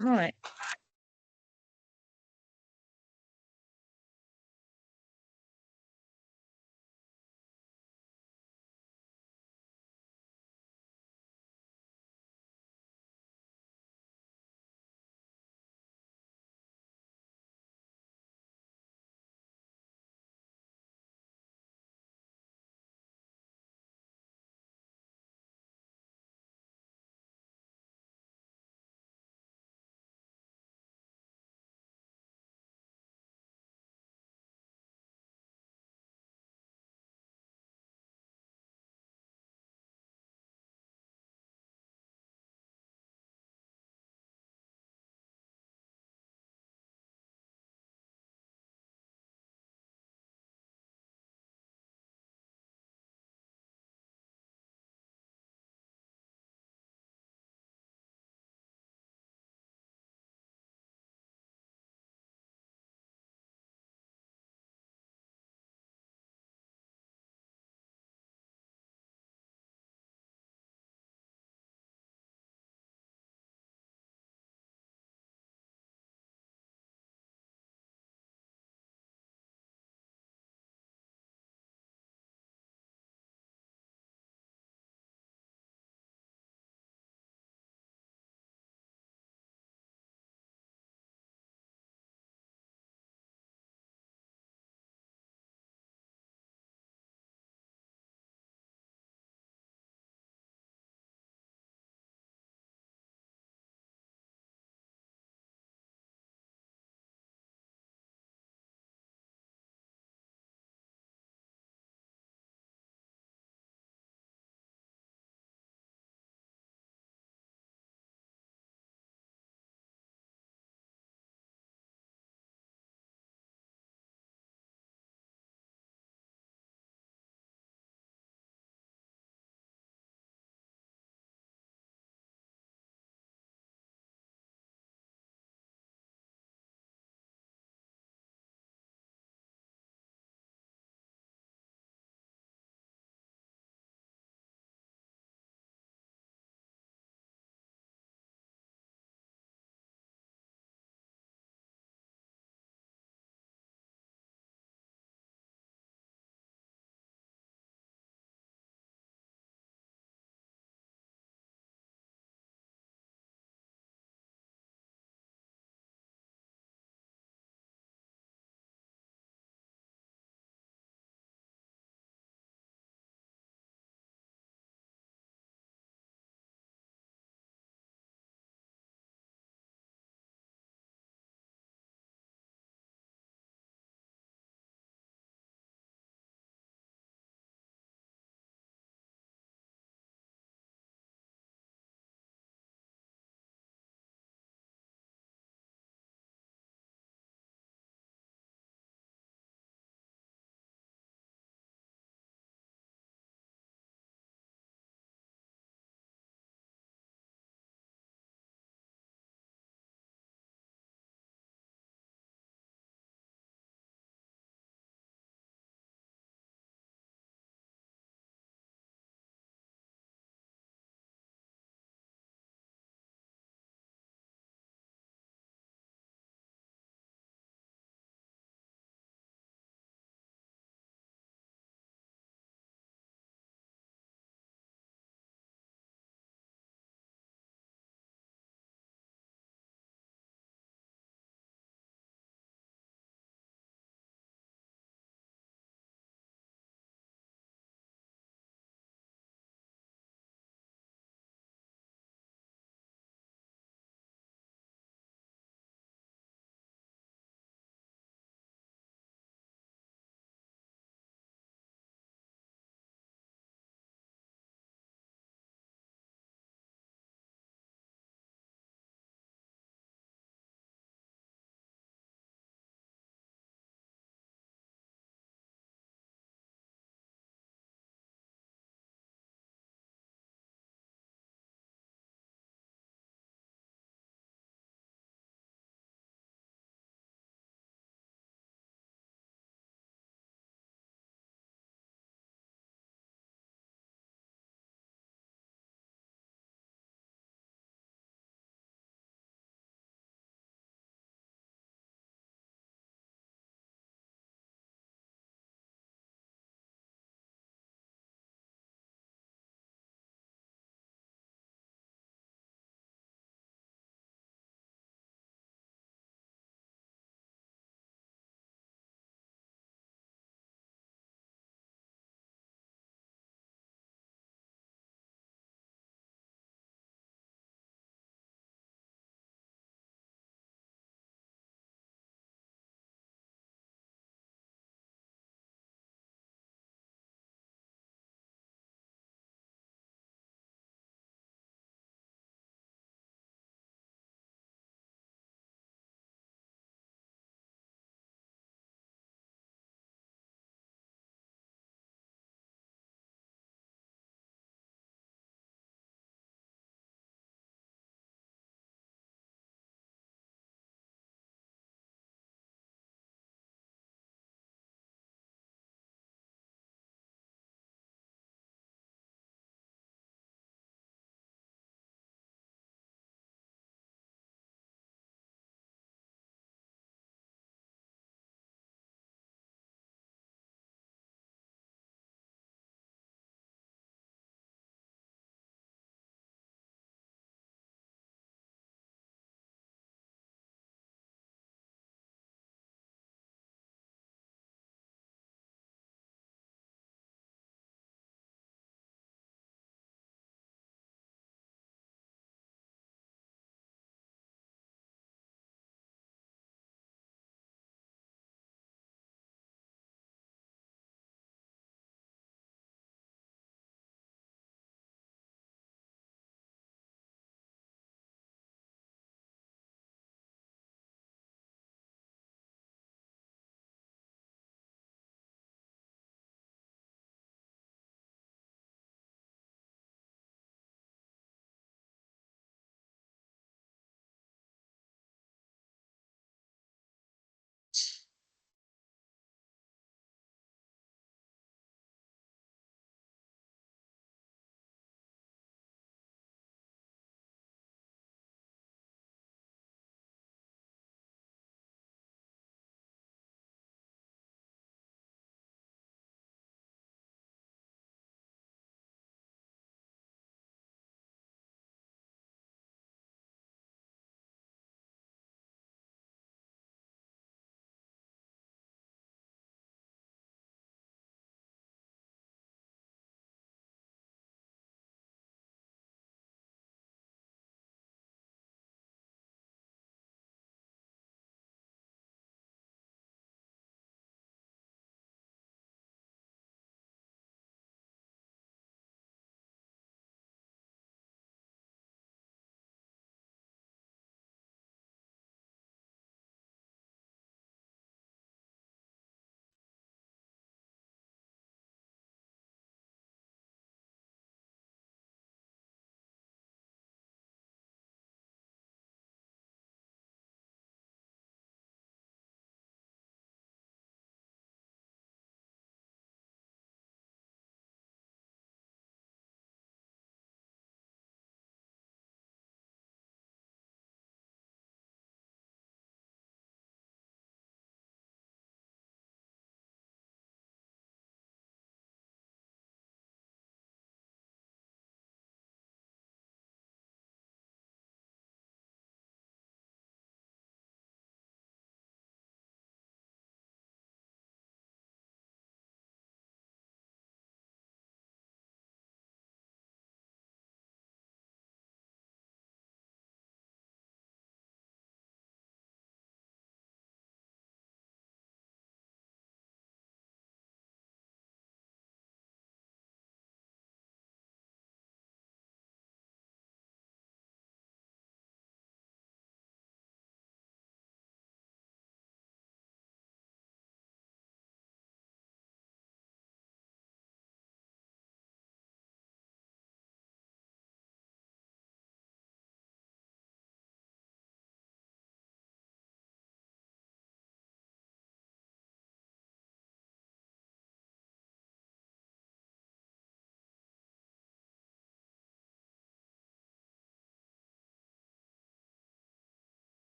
[SPEAKER 1] Ouais.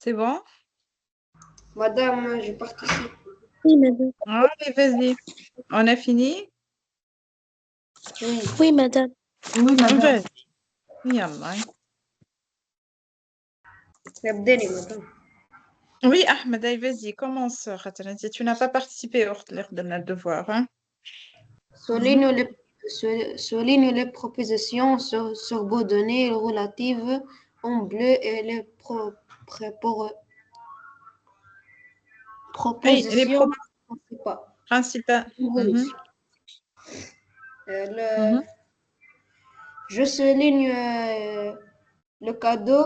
[SPEAKER 1] C'est bon?
[SPEAKER 4] Madame, je participe.
[SPEAKER 2] Oui, madame.
[SPEAKER 1] Allez, vas-y. On a fini?
[SPEAKER 4] Oui.
[SPEAKER 2] Oui, madame.
[SPEAKER 3] Oui, madame.
[SPEAKER 1] Vas-y. Yallah.
[SPEAKER 4] ابدأي madame.
[SPEAKER 1] Oui, Ahmed, allez, vas-y, commence. خاطر tu n'as pas participé au le devoir, hein?
[SPEAKER 4] Souligne les propositions subordonnées relatives en bleu et les
[SPEAKER 1] Oui, les
[SPEAKER 4] propositions principales.
[SPEAKER 1] principales.
[SPEAKER 4] Oui.
[SPEAKER 1] Mhm.
[SPEAKER 4] Je souligne le cadeau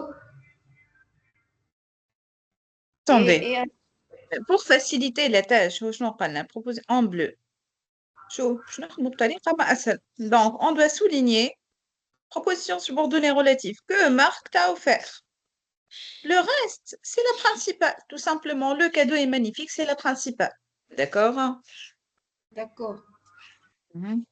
[SPEAKER 1] Attendez,
[SPEAKER 4] et
[SPEAKER 1] pour faciliter la tâche, شنو قالنا proposer en bleu. شوف نخدموا بطريقة ما أسهل. Donc, on doit souligner proposition subordonnée relative que Marc t'a offert. Le reste, c'est la principale. Tout simplement, le cadeau est magnifique, c'est la principale. D'accord?
[SPEAKER 4] d'accord.
[SPEAKER 1] Mhm.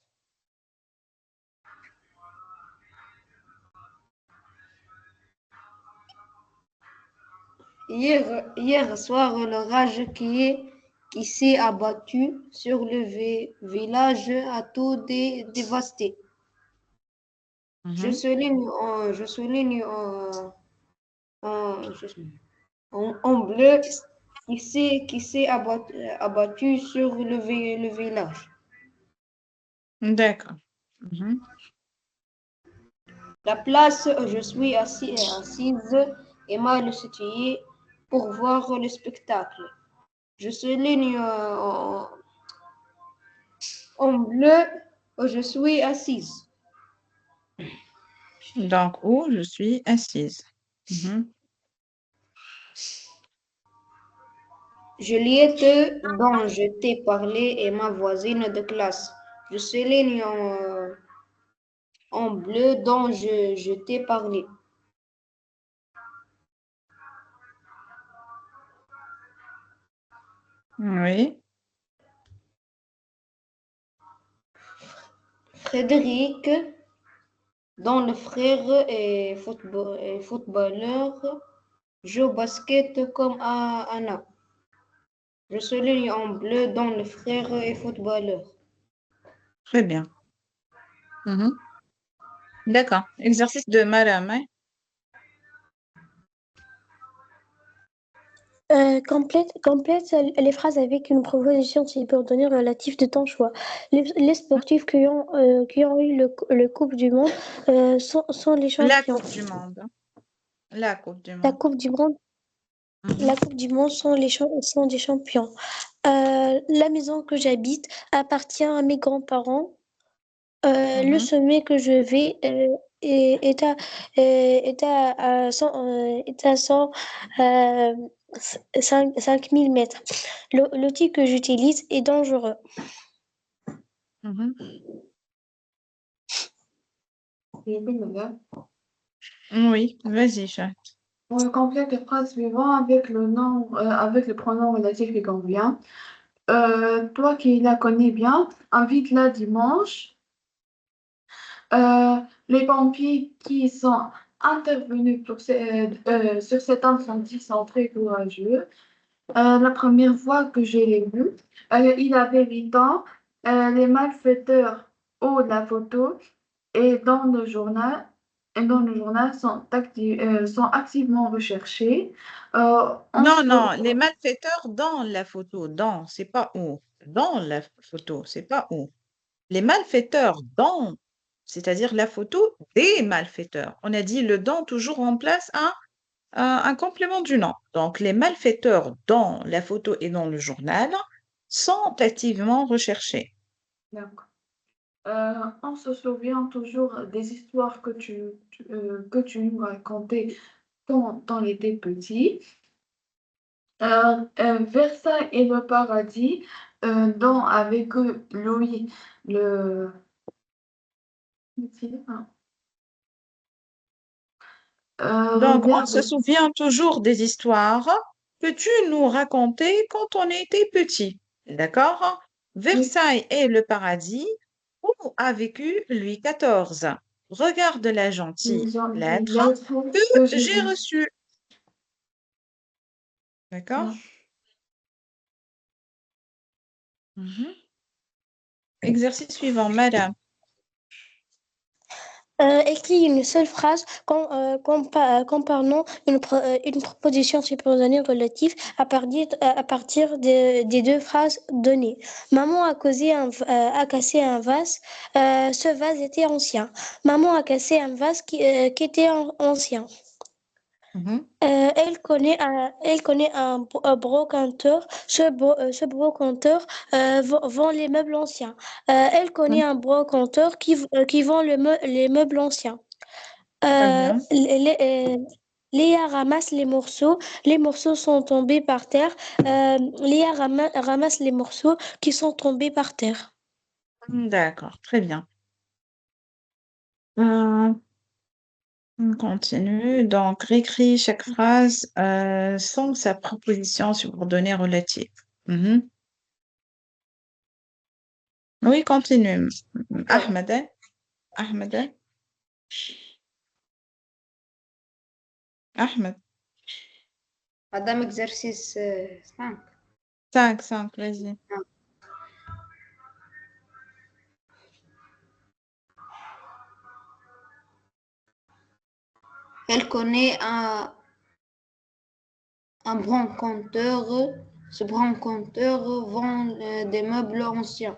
[SPEAKER 4] Hier soir, l'orage qui s'est abattu sur le village a tout dévasté. Je
[SPEAKER 1] Mhm.
[SPEAKER 4] souligne en bleu qui s'est abattu sur le village.
[SPEAKER 1] D'accord. Mhm.
[SPEAKER 4] La place où je suis assise est mal située pour voir le spectacle. Je souligne en bleu où je suis assise.
[SPEAKER 1] Donc, où je suis assise. Mhm.
[SPEAKER 4] Juliette, dont je t'ai parlé, est ma voisine de classe. Je souligne en bleu dont je t'ai parlé.
[SPEAKER 1] Oui.
[SPEAKER 4] Frédéric, dont le frère est footballeur, joue au basket comme Anna. Je souligne en bleu dont le frère est footballeur.
[SPEAKER 1] Très bien. Mhm. D'accord. Exercice de madame, hein?
[SPEAKER 2] Complète les phrases avec une proposition subordonnée relative de ton choix. Les sportifs qui ont eu le Coupe du Monde sont les
[SPEAKER 1] La
[SPEAKER 2] champions.
[SPEAKER 1] Coupe du Monde. La Coupe du
[SPEAKER 2] La
[SPEAKER 1] Monde.
[SPEAKER 2] Coupe du Monde,
[SPEAKER 1] Mhm.
[SPEAKER 2] la Coupe du Monde sont des champions. La maison que j'habite appartient à mes grands-parents. Le
[SPEAKER 1] Mhm.
[SPEAKER 2] sommet que je vais est à 5000 mètres. L'outil que j'utilise est dangereux.
[SPEAKER 1] Mhm.
[SPEAKER 3] Oui, madame.
[SPEAKER 1] Oui, vas-y, chat.
[SPEAKER 3] On complète les phrases suivantes avec le nom, avec le pronom relatif qui convient. Toi qui la connais bien, invite-la dimanche. Les pompiers qui sont intervenus sur cet incendie sont très courageux. La première fois que je l'ai vu, il avait 8 ans. Les malfaiteurs ont la photo et dans le journal sont activement recherchés. On
[SPEAKER 1] Non,
[SPEAKER 3] se-
[SPEAKER 1] non, les malfaiteurs dans la photo. Dans, c'est pas où. Dans la photo, c'est pas où. Les malfaiteurs dans, c'est-à-dire la photo des malfaiteurs. On a dit le dans toujours remplace un complément du nom. Donc, les malfaiteurs dans la photo et dans le journal sont activement recherchés.
[SPEAKER 3] D'accord. On se souvient toujours des histoires que tu nous racontais quand on était petit. Versailles et le paradis, dont avec Louis le...
[SPEAKER 1] Donc, on se
[SPEAKER 3] regarde.
[SPEAKER 1] souvient toujours des histoires que tu nous racontais quand on était petit. D'accord?
[SPEAKER 3] Oui,
[SPEAKER 1] Versailles est le paradis où a vécu Louis XIV. Regarde la gentille
[SPEAKER 3] les
[SPEAKER 1] lettre
[SPEAKER 3] lettres
[SPEAKER 1] que
[SPEAKER 3] que j'ai
[SPEAKER 1] j'ai
[SPEAKER 3] vues.
[SPEAKER 1] reçue. D'accord?
[SPEAKER 3] Mm.
[SPEAKER 1] Mhm. Exercice suivant, madame.
[SPEAKER 2] Écris une seule phrase comparant une proposition subordonnée relative à partir des deux phrases données. Maman a cassé un vase. Ce vase était ancien. Maman a cassé un vase qui était ancien.
[SPEAKER 1] Mhm.
[SPEAKER 2] Elle connaît un brocanteur. Ce brocanteur vend les meubles anciens. Elle connaît un brocanteur qui vend les meubles anciens.
[SPEAKER 1] Très
[SPEAKER 2] Euh,
[SPEAKER 1] bien.
[SPEAKER 2] Léa ramasse les morceaux. Les morceaux sont tombés par terre. Léa ramasse les morceaux qui sont tombés par terre.
[SPEAKER 1] D'accord, très bien. Euh, on continue. Donc, réécris chaque phrase sans sa proposition subordonnée relative. Mhm. Oui, continue. Ahmed, hein? Ahmed, hein? Ahmed.
[SPEAKER 4] Madame, exercice 5.
[SPEAKER 1] 5, vas-y.
[SPEAKER 4] Elle connaît un brocanteur. Ce brocanteur vend des meubles anciens.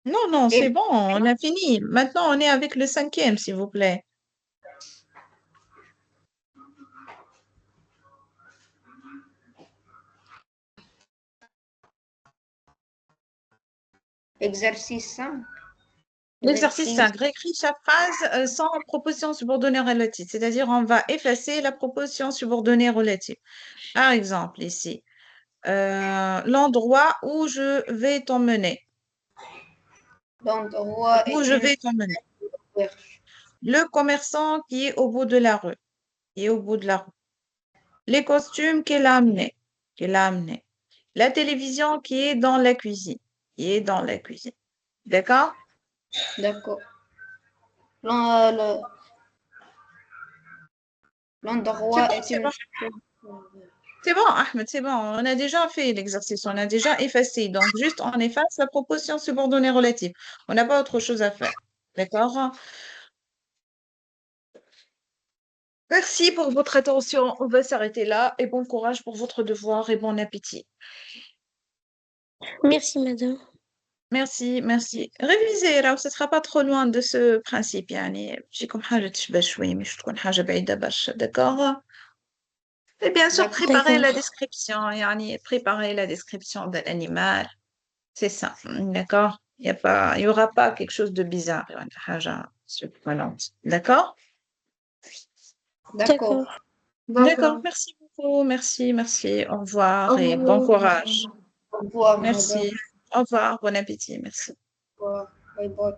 [SPEAKER 1] Non, non, c'est
[SPEAKER 4] Et
[SPEAKER 1] bon, on a fini. Maintenant, on est avec le 5e, s'il vous plaît.
[SPEAKER 4] exercice 5.
[SPEAKER 1] L'exercice 5, réécris chaque phrase sans proposition subordonnée relative, c'est-à-dire on va effacer la proposition subordonnée relative. Par exemple, ici, l'endroit où je vais t'emmener.
[SPEAKER 4] L'endroit
[SPEAKER 1] Où
[SPEAKER 4] est
[SPEAKER 1] je
[SPEAKER 4] une
[SPEAKER 1] vais t'emmener.
[SPEAKER 4] auberge.
[SPEAKER 1] Le commerçant qui est au bout de la rue. Qui est au bout de la rue. Les costumes qu'elle a amenés. Qu'elle a amenés. La télévision qui est dans la cuisine. Qui est dans la cuisine. D'accord?
[SPEAKER 4] D'accord.
[SPEAKER 1] C'est
[SPEAKER 4] L'endroit
[SPEAKER 1] bon,
[SPEAKER 4] est
[SPEAKER 1] c'est
[SPEAKER 4] une
[SPEAKER 1] bon. C'est bon, Ahmed, c'est bon. On a déjà fait l'exercice, on a déjà effacé. Donc, juste on efface la proposition subordonnée relative. On n'a pas autre chose à faire. D'accord? Merci pour votre attention. On va s'arrêter là et bon courage pour votre devoir et bon appétit.
[SPEAKER 2] Merci, madame.
[SPEAKER 1] Merci, merci. révisez راهو ce sera pas trop loin de ce principe يعني تجيكم حاجة تشبه شوي مش تكون حاجة بعيدة برشا d'accord. Et bien sûr
[SPEAKER 4] D'accord.
[SPEAKER 1] préparez la
[SPEAKER 2] D'accord.
[SPEAKER 1] description يعني préparez la description de l'animal. C'est ça, d'accord? Il y aura pas quelque chose de bizarre, يعني حاجة surprenante. D'accord?
[SPEAKER 4] D'accord.
[SPEAKER 2] D'accord.
[SPEAKER 1] D'accord,
[SPEAKER 3] D'accord.
[SPEAKER 1] merci beaucoup, merci, merci, au revoir
[SPEAKER 3] Au
[SPEAKER 1] et bon
[SPEAKER 3] revoir.
[SPEAKER 1] courage.
[SPEAKER 4] Au revoir, madame.
[SPEAKER 1] Merci, au revoir, bon appétit, merci.
[SPEAKER 4] Au revoir. Bye bye.